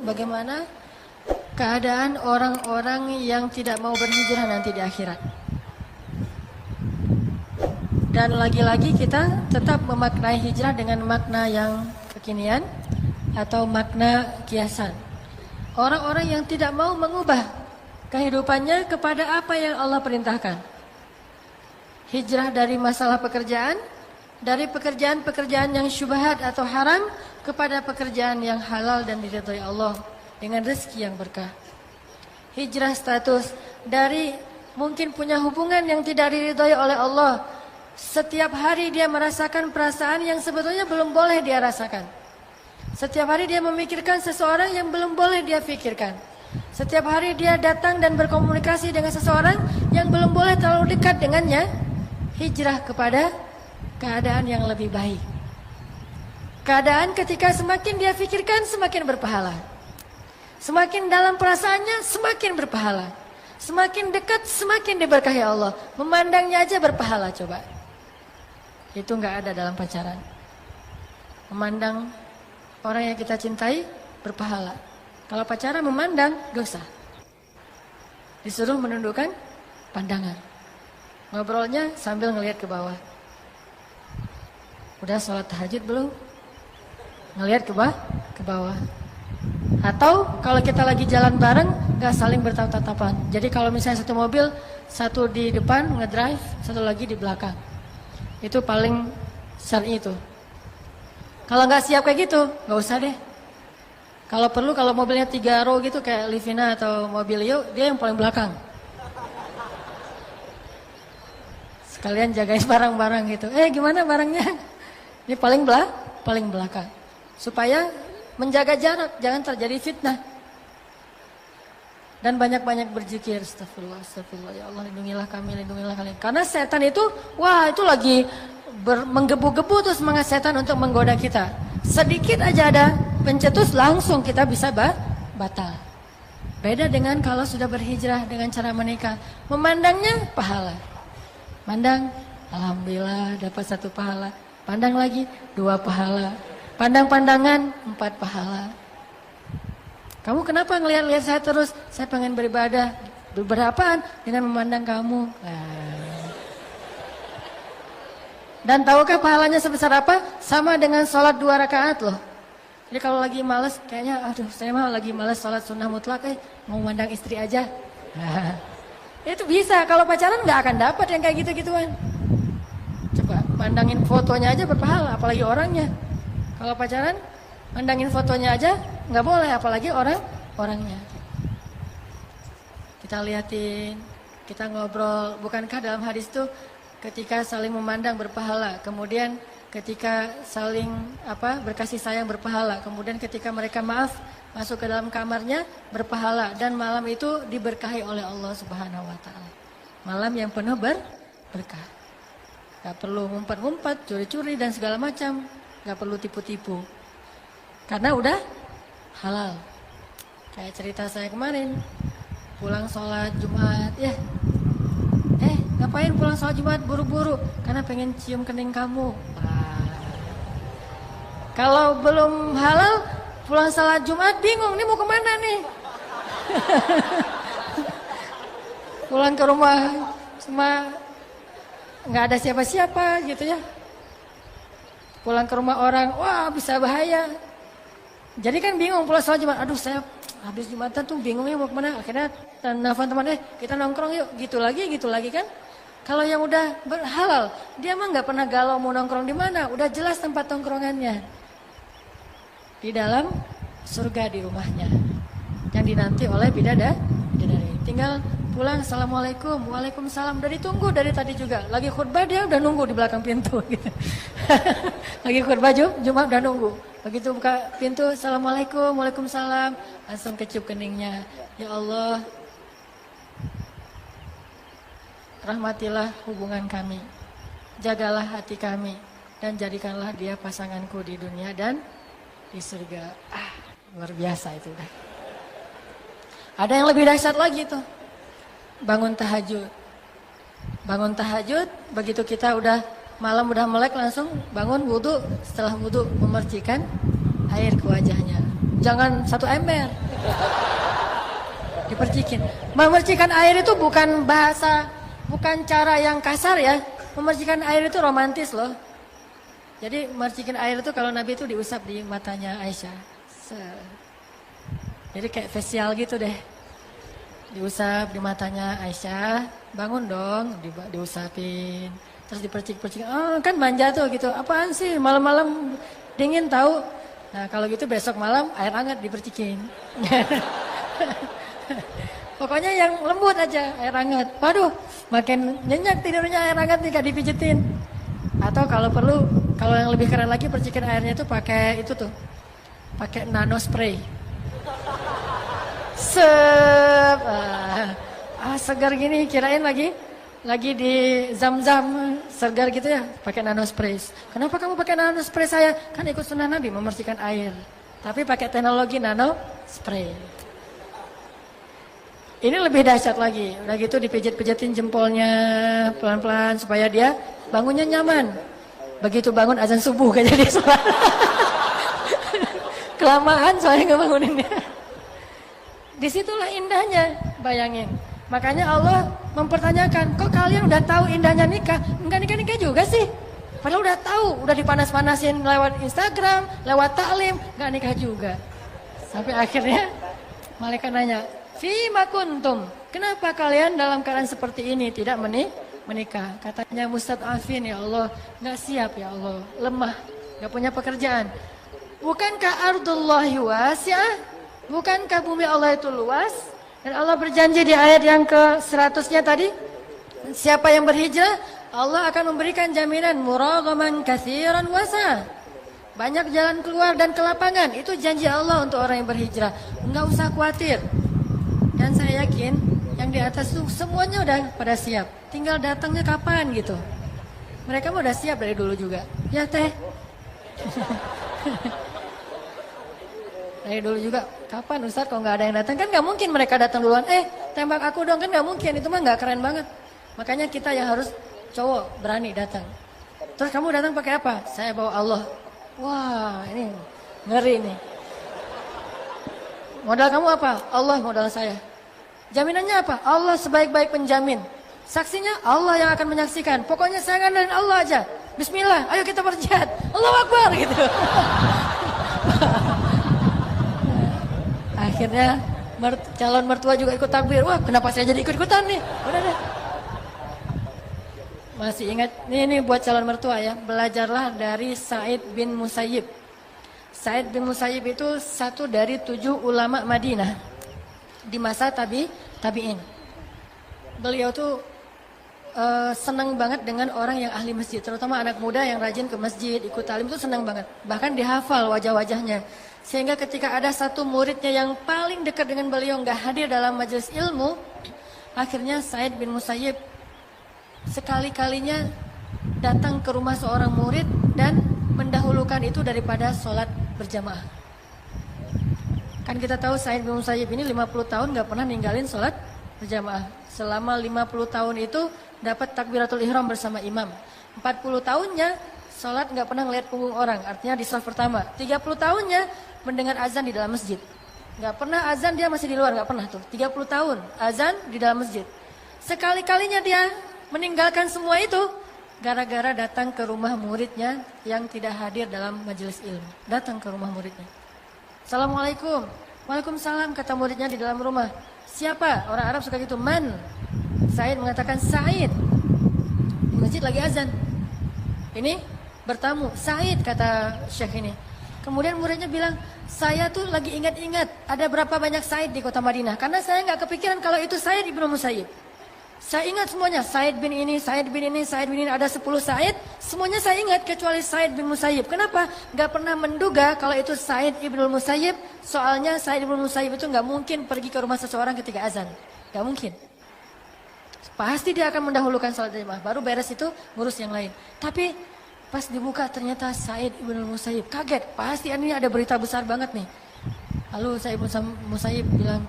bagaimana keadaan orang-orang yang tidak mau berhijrah nanti di akhirat. Dan lagi-lagi kita tetap memaknai hijrah dengan makna yang kekinian atau makna kiasan. Orang-orang yang tidak mau mengubah kehidupannya kepada apa yang Allah perintahkan. Hijrah dari masalah pekerjaan, dari pekerjaan-pekerjaan yang syubhat atau haram kepada pekerjaan yang halal dan diridhai Allah dengan rezeki yang berkah. Hijrah status dari mungkin punya hubungan yang tidak diridhai oleh Allah. Setiap hari dia merasakan perasaan yang sebetulnya belum boleh dia rasakan. Setiap hari dia memikirkan seseorang yang belum boleh dia pikirkan. Setiap hari dia datang dan berkomunikasi dengan seseorang yang belum boleh terlalu dekat dengannya. Hijrah kepada keadaan yang lebih baik. Keadaan ketika semakin dia pikirkan semakin berpahala. Semakin dalam perasaannya semakin berpahala. Semakin dekat semakin diberkahi Allah. Memandangnya aja berpahala coba. Itu enggak ada dalam pacaran. Memandang orang yang kita cintai berpahala. Kalau pacaran memandang dosa. Disuruh menundukkan pandangan. Ngobrolnya sambil ngelihat ke bawah. Udah sholat tahajud belum? Ngelihat ke bawah. Atau kalau kita lagi jalan bareng gak saling bertatap-tatapan. Jadi kalau misalnya satu mobil, satu di depan ngedrive, satu lagi di belakang. Itu paling syar'i itu. Kalau nggak siap kayak gitu, nggak usah deh. Kalau perlu, kalau mobilnya 3 row gitu kayak Livina atau Mobilio, dia yang paling belakang. Sekalian jagain barang-barang gitu. Gimana barangnya? Ini paling belakang. Supaya menjaga jarak, jangan terjadi fitnah. Dan banyak-banyak berzikir, astagfirullah, astagfirullah, ya Allah lindungilah kami, lindungilah kalian. Karena setan itu, wah itu lagi menggebu-gebu tuh semangat setan untuk menggoda kita. Sedikit aja ada pencetus langsung kita bisa batal. Beda dengan kalau sudah berhijrah dengan cara menikah. Memandangnya pahala. Pandang, alhamdulillah dapat 1 pahala. Pandang lagi 2 pahala. Pandang-pandangan 4 pahala. Kamu kenapa ngelihat-lihat saya terus? Saya pengen beribadah. Berapaan? Dengan memandang kamu. Dan tahukah pahalanya sebesar apa? Sama dengan sholat 2 rakaat loh. Jadi kalau lagi males, kayaknya aduh saya mah lagi males sholat sunnah mutlak, mau mandang istri aja. Itu bisa, kalau pacaran nggak akan dapat yang kayak gitu-gituan. Coba mandangin fotonya aja berpahala, apalagi orangnya. Kalau pacaran, mandangin fotonya aja nggak boleh, apalagi orangnya. Kita liatin, kita ngobrol. Bukankah dalam hadis itu ketika saling memandang berpahala, kemudian ketika saling berkasih sayang berpahala, kemudian ketika mereka maaf masuk ke dalam kamarnya berpahala, dan malam itu diberkahi oleh Allah Subhanahu wa taala. Malam yang penuh berkah. Gak perlu ngumpet-ngumpet, curi-curi dan segala macam, gak perlu tipu-tipu. Karena udah halal. Kayak cerita saya kemarin, pulang sholat Jumat, ngapain pulang sholat Jumat buru-buru? Karena pengen cium kening kamu. Kalau belum halal, pulang sholat Jumat bingung, nih mau kemana nih? Pulang ke rumah cuma nggak ada siapa-siapa gitu ya. Pulang ke rumah orang, wah bisa bahaya. Jadi kan bingung pulang sholat Jumat. Aduh saya habis Jumatan tuh bingungnya mau kemana. Akhirnya nelfon teman, kita nongkrong yuk. Gitu lagi kan. Kalau yang udah halal, dia mah nggak pernah galau mau nongkrong di mana. Udah jelas tempat nongkrongannya. Di dalam surga di rumahnya. Yang dinanti oleh bidadari. Tinggal pulang, assalamualaikum, waalaikumsalam. Udah ditunggu dari tadi juga. Lagi khutbah dia udah nunggu di belakang pintu. Gitu. Lagi khutbah Jumat udah nunggu. Begitu buka pintu, assalamualaikum, waalaikumsalam. Langsung kecium keningnya. Ya Allah, rahmatilah hubungan kami. Jagalah hati kami. Dan jadikanlah dia pasanganku di dunia dan di surga. Luar biasa itu dah. Ada yang lebih dahsyat lagi tuh. Bangun tahajud. Bangun tahajud, begitu kita udah malam udah melek langsung bangun wudu. Setelah wudu memercikan air ke wajahnya. jangan 1 ember. Dipercikin. Memercikan air itu bukan bahasa, bukan cara yang kasar ya. Memercikan air itu romantis loh. Jadi memercikan air itu kalau Nabi itu diusap di matanya Aisyah. Jadi kayak facial gitu deh. Diusap di matanya Aisyah, bangun dong, diusapin. Terus dipercik-percik, kan manja tuh gitu. Apaan sih malam-malam dingin tahu? Nah kalau gitu besok malam air hangat dipercikin. Pokoknya yang lembut aja, air hangat. Waduh, makin nyenyak tidurnya air hangat nih, gak dipijetin. Atau kalau perlu, kalau yang lebih keren lagi percikan airnya itu pakai itu tuh, pakai nano spray. Segar gini, kirain lagi di zam-zam segar gitu ya, pakai nano spray. Kenapa kamu pakai nano spray saya? Kan ikut sunnah Nabi membersihkan air, tapi pakai teknologi nano spray. Ini lebih dahsyat lagi. Udah gitu dipijit-pijitin jempolnya pelan-pelan supaya dia bangunnya nyaman. Begitu bangun azan subuh gak jadi sholat. Kelamaan soalnya nggak banguninnya. Disitulah indahnya, bayangin. Makanya Allah mempertanyakan, kok kalian udah tahu indahnya nikah? Enggak nikah-nikah juga sih. Padahal udah tahu, udah dipanas-panasin lewat Instagram, lewat taklim, enggak nikah juga. Sampai akhirnya malaikat nanya, Fima kuntum, kenapa kalian dalam keadaan seperti ini tidak menikah? Katanya mustad'afin ya Allah, nggak siap ya Allah, lemah, nggak punya pekerjaan. Bukankah ardullahi wasi'ah? Bukankah bumi Allah itu luas? Dan Allah berjanji di ayat yang ke-100-nya tadi, siapa yang berhijrah, Allah akan memberikan jaminan muraghaman katsiran wasa'. Banyak jalan keluar dan kelapangan, itu janji Allah untuk orang yang berhijrah. Nggak usah khawatir. Dan saya yakin yang di atas itu semuanya udah pada siap. Tinggal datangnya kapan gitu. Mereka mah udah siap dari dulu juga. Ya teh. Dari dulu juga. Kapan Ustadz kalau nggak ada yang datang? Kan nggak mungkin mereka datang duluan. Tembak aku dong, kan nggak mungkin. Itu mah nggak keren banget. Makanya kita yang harus cowok berani datang. Terus kamu datang pakai apa? Saya bawa Allah. Wah ini ngeri nih. Modal kamu apa? Allah modal saya. Jaminannya apa? Allah sebaik-baik penjamin. Saksinya Allah yang akan menyaksikan. Pokoknya saya ngandalin Allah aja. Bismillah, ayo kita berjihad. Allahu Akbar gitu. Akhirnya calon mertua juga ikut takbir. Wah, kenapa saya jadi ikut-ikutan nih? Udah deh. Masih ingat? Ini buat calon mertua ya. Belajarlah dari Sa'id bin Musayyib. Sa'id bin Musayyib itu satu dari 7 ulama Madinah di masa tabi'in. Beliau tuh senang banget dengan orang yang ahli masjid, terutama anak muda yang rajin ke masjid, ikut talim tuh senang banget. Bahkan dihafal wajah-wajahnya. Sehingga ketika ada satu muridnya yang paling dekat dengan beliau nggak hadir dalam majelis ilmu, akhirnya Sa'id bin Musayyib sekali-kalinya datang ke rumah seorang murid dan mendahulukan itu daripada sholat berjamaah. Kan kita tahu Sa'id bin Musayyib ini 50 tahun gak pernah ninggalin sholat berjamaah. Selama 50 tahun itu dapat takbiratul ihram bersama imam. 40 tahunnya sholat gak pernah ngeliat punggung orang, artinya di shaf pertama. 30 tahunnya mendengar azan di dalam masjid. Gak pernah azan dia masih di luar, gak pernah tuh. 30 tahun azan di dalam masjid. Sekali-kalinya dia meninggalkan semua itu gara-gara datang ke rumah muridnya yang tidak hadir dalam majelis ilmu. Datang ke rumah muridnya. Assalamualaikum. Waalaikumsalam, kata muridnya di dalam rumah. Siapa? Orang Arab suka gitu. Man. Sa'id mengatakan Sa'id. Di masjid lagi azan. Ini bertamu. Sa'id, kata Syekh ini. Kemudian muridnya bilang, saya tuh lagi ingat-ingat ada berapa banyak Sa'id di kota Madinah. Karena saya nggak kepikiran kalau itu Sa'id ibnu Musayyib. Saya ingat semuanya, Sa'id bin ini, Sa'id bin ini, Sa'id bin ini, ada 10 Sa'id. Semuanya saya ingat kecuali Sa'id bin Musayyib. Kenapa? Gak pernah menduga kalau itu Sa'id ibnu Musayyib. Soalnya Sa'id ibnu Musayyib itu gak mungkin pergi ke rumah seseorang ketika azan. Gak mungkin. Pasti dia akan mendahulukan salat jamaah. Baru beres itu ngurus yang lain. Tapi pas dibuka ternyata Sa'id ibnu Musayyib. Kaget, pasti ini ada berita besar banget nih. Lalu Sa'id ibnu Musayyib bilang,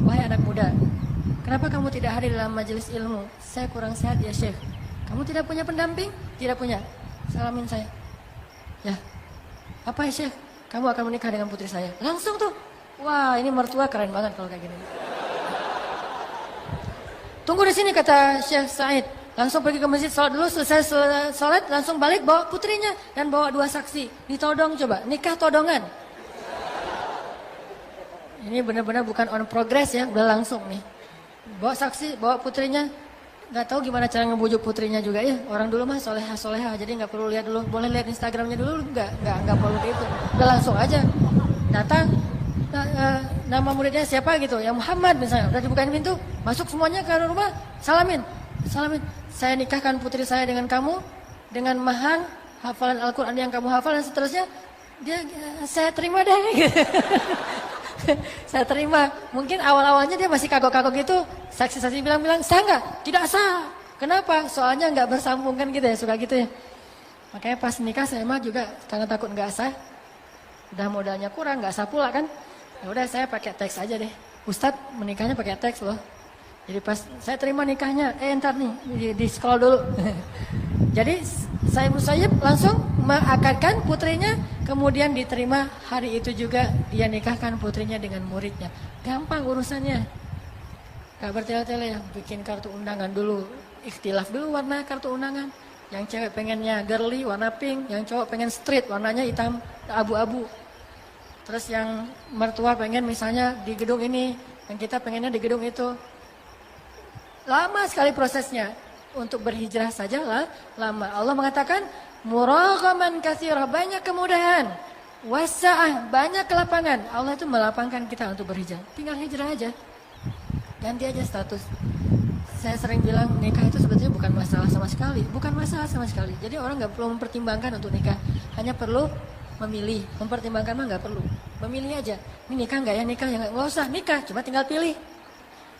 wahai anak muda, kenapa kamu tidak hadir dalam majelis ilmu? Saya kurang sehat ya Syekh. Kamu tidak punya pendamping? Tidak punya. Salamin saya. Ya. Apa ya Syekh? kamu akan menikah dengan putri saya. Langsung tuh, wah ini mertua keren banget kalau kayak gini. Tunggu di sini kata Syekh Said. Langsung pergi ke masjid, sholat dulu, selesai sholat, langsung balik bawa putrinya dan bawa 2 saksi. Ditodong coba, nikah todongan. Ini benar-benar bukan on progress ya, udah langsung nih. Bawa saksi, bawa putrinya. Gak tahu gimana cara ngebujuk putrinya juga ya. Orang dulu mah soleha, jadi gak perlu lihat dulu. Boleh lihat Instagramnya dulu, gak perlu itu. Udah langsung aja. Datang, nama muridnya siapa gitu, ya Muhammad misalnya. Udah dibukain pintu, masuk semuanya ke rumah, salamin. Saya nikahkan putri saya dengan kamu, dengan mahar, hafalan Al-Quran yang kamu hafal dan seterusnya. Saya terima deh. Saya terima. Mungkin awal-awalnya dia masih kagok-kagok gitu. Saksi-saksi bilang sah nggak? Tidak sah. Kenapa? Soalnya nggak bersambung kan gitu ya, suka gitu ya. Makanya pas nikah saya mah juga karena takut nggak sah. Udah modalnya kurang, nggak sah pula kan. Ya udah saya pakai teks aja deh. Ustadz menikahnya pakai teks loh. Jadi pas saya terima nikahnya, ntar nih di scroll dulu. Jadi saya Musayyib langsung mengakadkan putrinya, kemudian diterima hari itu juga dia nikahkan putrinya dengan muridnya. Gampang urusannya. Gak bertele-tele ya, bikin kartu undangan dulu, ikhtilaf dulu warna kartu undangan. Yang cewek pengennya girly warna pink, yang cowok pengen street warnanya hitam abu-abu. Terus yang mertua pengen misalnya di gedung ini, yang kita pengennya di gedung itu. Lama sekali prosesnya. Untuk berhijrah saja lah lama. Allah mengatakan muraghaman katsirah, banyak kemudahan. Wasa'ah, banyak kelapangan. Allah itu melapangkan kita untuk berhijrah. Tinggal hijrah aja. Ganti aja status. Saya sering bilang nikah itu sebetulnya bukan masalah sama sekali. Bukan masalah sama sekali. Jadi orang gak perlu mempertimbangkan untuk nikah. Hanya perlu memilih. Mempertimbangkan mah gak perlu. Memilih aja. Ini nikah gak ya? Nikah ya gak usah nikah. Cuma tinggal pilih.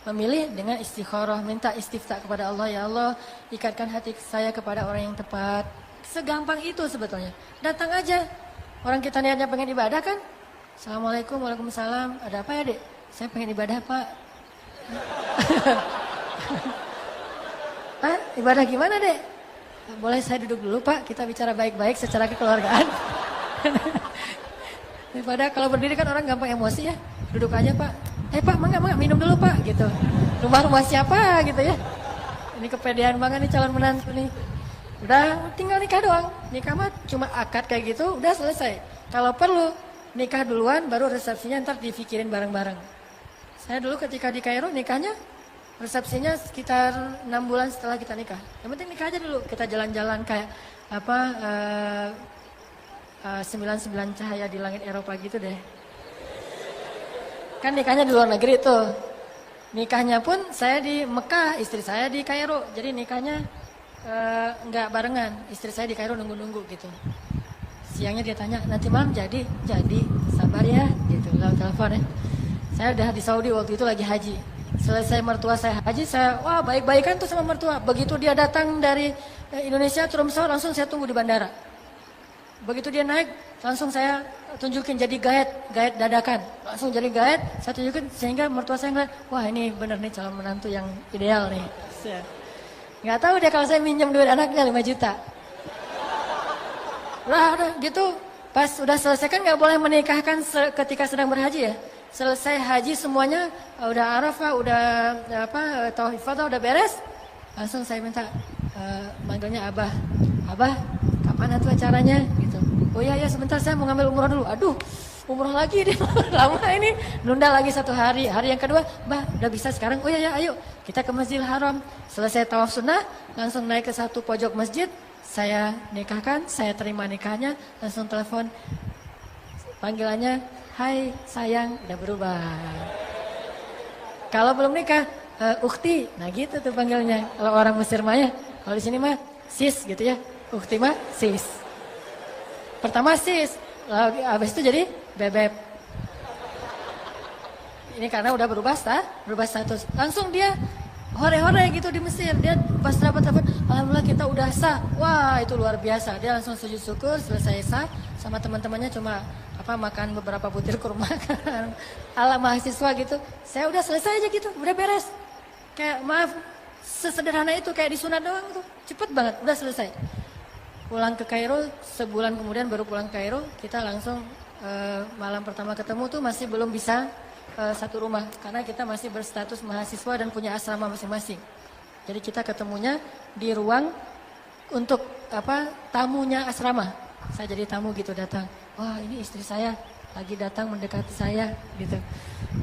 Memilih dengan istikharah, minta istiftah kepada Allah, ya Allah, ikatkan hati saya kepada orang yang tepat. Segampang itu sebetulnya. Datang aja. Orang kita niatnya pengen ibadah kan? Assalamualaikum, waalaikumsalam. Ada apa ya dek? Saya pengen ibadah pak. Hah? Ibadah gimana dek? Boleh saya duduk dulu pak, kita bicara baik-baik secara kekeluargaan. Daripada kalau berdiri kan orang gampang emosi ya. Duduk aja pak. Pak, mangga minum dulu pak gitu. Rumah siapa gitu ya. Ini kepedean banget nih calon menantu nih. Udah tinggal nikah doang. Nikah mah cuma akad kayak gitu udah selesai. Kalau perlu nikah duluan baru resepsinya ntar dipikirin bareng-bareng. Saya dulu ketika di Kairo nikahnya resepsinya sekitar 6 bulan setelah kita nikah. Yang penting nikah aja dulu. Kita jalan-jalan kayak apa 99 cahaya di langit Eropa gitu deh. Kan nikahnya di luar negeri tuh. Nikahnya pun saya di Mekah, istri saya di Kairo. Jadi nikahnya enggak barengan. Istri saya di Kairo nunggu-nunggu gitu. Siangnya dia tanya, nanti malam jadi, sabar ya gitu. Lalu telepon ya. Saya udah di Saudi waktu itu lagi haji. Selesai mertua saya haji, saya wah baik-baikan tuh sama mertua. Begitu dia datang dari Indonesia turun pesawat langsung saya tunggu di bandara. Begitu dia naik, langsung saya tunjukin jadi gaet dadakan. Langsung jadi gaet, saya tunjukin sehingga mertua saya ngeliat, wah ini bener nih calon menantu yang ideal nih. Nggak tahu dia kalau saya minjem duit anaknya 5 juta. Udah gitu, pas udah selesai kan nggak boleh menikahkan ketika sedang berhaji ya. Selesai haji semuanya, udah Arafah, udah Tauhid Ifadah udah beres. Langsung saya minta manggilnya Abah. Abah, kapan atuh acaranya? Gitu. Oh iya ya sebentar saya mau ngambil umroh dulu. Aduh, umroh lagi deh lama ini. Nunda lagi 1 hari. Hari yang kedua, Bah, udah bisa sekarang. Oh iya ya, ayo kita ke Masjidil Haram. Selesai tawaf sunnah, langsung naik ke satu pojok masjid. Saya nikahkan, saya terima nikahnya, langsung telepon. Panggilannya, hai sayang, udah berubah. Kalau belum nikah, ukti. Nah gitu tuh panggilnya. Kalau orang Mesir mah ya. Kalau di sini mah sis gitu ya. Ukti mah sis. Pertama sis, lalu habis itu jadi bebek. Ini karena udah berubah status. Langsung dia hore-hore gitu di Mesir. Dia pas dapat telepon, alhamdulillah kita udah sah. Wah itu luar biasa. Dia langsung sujud syukur, selesai sah. Sama teman-temannya cuma makan beberapa butir kurma kan. Ala mahasiswa gitu. Saya udah selesai aja gitu, udah beres. Kayak maaf, sesederhana itu kayak disunat doang tuh. Cepet banget, udah selesai. Pulang ke Kairo, sebulan kemudian baru pulang ke Kairo, kita langsung malam pertama ketemu tuh masih belum bisa satu rumah karena kita masih berstatus mahasiswa dan punya asrama masing-masing. Jadi kita ketemunya di ruang untuk tamunya asrama. Saya jadi tamu gitu datang. Wah, ini istri saya lagi datang mendekati saya gitu.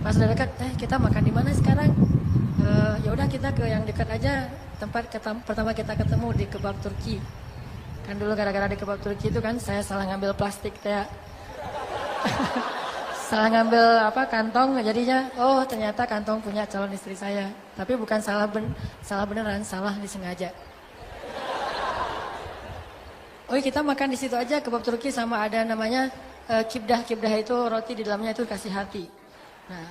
Pas udah dekat, kita makan di mana sekarang? Ya udah kita ke yang dekat aja. Tempat pertama kita ketemu di kebab Turki. Kan dulu gara-gara di kebab Turki itu kan saya salah ngambil plastik teh. Salah ngambil kantong jadinya ternyata kantong punya calon istri saya. Tapi bukan salah beneran, salah disengaja. Kita makan di situ aja kebab Turki sama ada namanya kibdah. Kibdah itu roti di dalamnya itu kasih hati. Nah,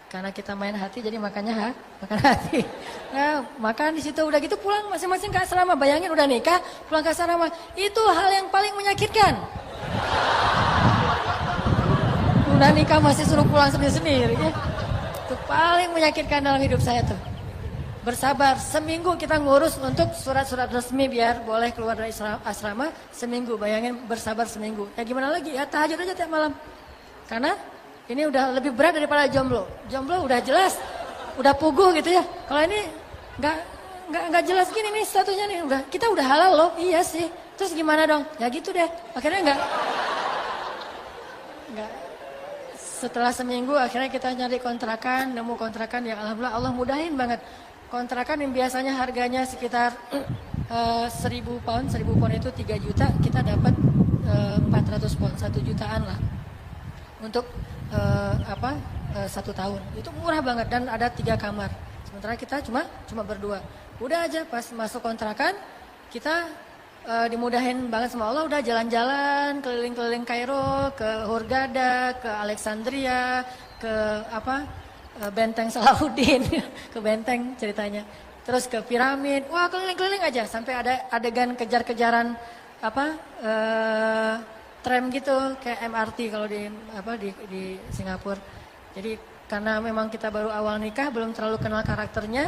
karena kita main hati jadi makannya makan hati. Nah, makan di situ udah gitu pulang masing-masing ke asrama. Bayangin udah nikah pulang ke asrama. Itu hal yang paling menyakitkan. Udah nikah masih suruh pulang sendiri-sendiri ya. Itu paling menyakitkan dalam hidup saya tuh. Bersabar, seminggu kita ngurus untuk surat-surat resmi biar boleh keluar dari asrama seminggu. Bayangin bersabar seminggu. Ya gimana lagi ya tahajud aja tiap malam. Karena ini udah lebih berat daripada jomblo. Jomblo udah jelas, udah puguh gitu ya. Kalau ini nggak jelas gini nih statusnya nih. Kita udah halal loh. Iya sih. Terus gimana dong? Ya gitu deh. Akhirnya nggak. Setelah seminggu akhirnya kita nyari kontrakan, nemu kontrakan yang alhamdulillah Allah mudahin banget. Kontrakan yang biasanya harganya sekitar 1.000 pound itu 3 juta, kita dapat 400 pound, 1 jutaan lah. Untuk 1 tahun. Itu murah banget dan ada 3 kamar. Sementara kita cuma berdua. Udah aja pas masuk kontrakan kita dimudahin banget sama Allah, udah jalan-jalan keliling-keliling Kairo, ke Hurghada, ke Alexandria, ke Benteng Salahuddin, ke benteng ceritanya. Terus ke piramid, wah keliling-keliling aja sampai ada adegan kejar-kejaran tram gitu kayak MRT kalau di Singapura. Jadi karena memang kita baru awal nikah, belum terlalu kenal karakternya.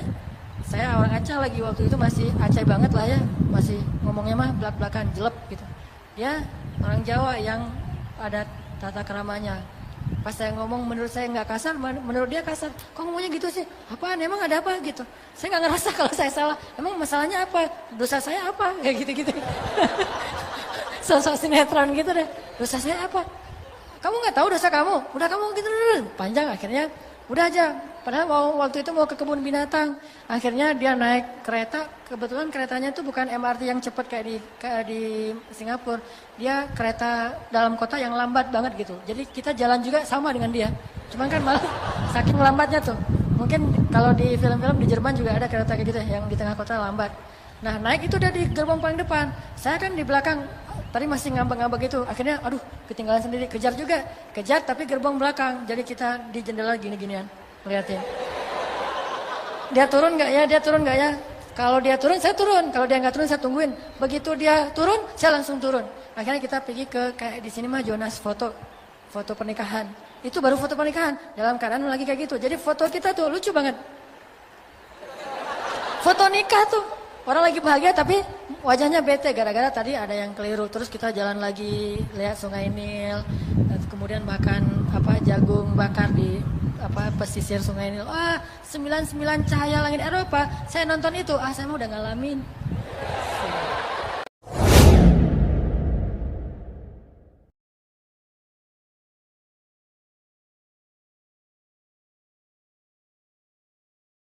Saya orang Aceh lagi waktu itu masih Aceh banget lah ya, masih ngomongnya mah belak-belakan, jelek gitu. Dia orang Jawa yang ada tata keramanya. Pas saya ngomong menurut saya nggak kasar, menurut dia kasar. Kok ngomongnya gitu sih? Apaan? Emang ada apa gitu? Saya nggak ngerasa kalau saya salah. Emang masalahnya apa? Dosa saya apa? Kayak gitu-gitu. Sosok sinetron gitu deh. Dosa saya apa? Kamu nggak tahu dosa kamu? Udah kamu gitu panjang akhirnya. Udah aja, padahal waktu itu mau ke kebun binatang. Akhirnya dia naik kereta, kebetulan keretanya itu bukan MRT yang cepat kayak di Singapura. Dia kereta dalam kota yang lambat banget gitu. Jadi kita jalan juga sama dengan dia. Cuman kan malah saking lambatnya tuh. Mungkin kalau di film-film di Jerman juga ada kereta kayak gitu yang di tengah kota lambat. Nah naik itu udah di gerbong paling depan. Saya kan di belakang, tadi masih ngambek-ngambek gitu. Akhirnya aduh ketinggalan sendiri, kejar juga. Kejar tapi gerbong belakang. Jadi kita di jendela gini-ginian. Lihatin. Dia turun nggak ya? Dia turun nggak ya? Kalau dia turun, saya turun. Kalau dia nggak turun, saya tungguin. Begitu dia turun, saya langsung turun. Akhirnya kita pergi ke kayak di sini mah Jonas foto pernikahan. Itu baru foto pernikahan. Dalam keadaan lagi kayak gitu. Jadi foto kita tuh lucu banget. Foto nikah tuh. Orang lagi bahagia tapi wajahnya bete gara-gara tadi ada yang keliru. Terus kita jalan lagi lihat Sungai Nil, kemudian makan jagung bakar di pesisir Sungai Nil. Wah, 99 cahaya langit Eropa. Saya nonton itu, saya mah udah ngalamin.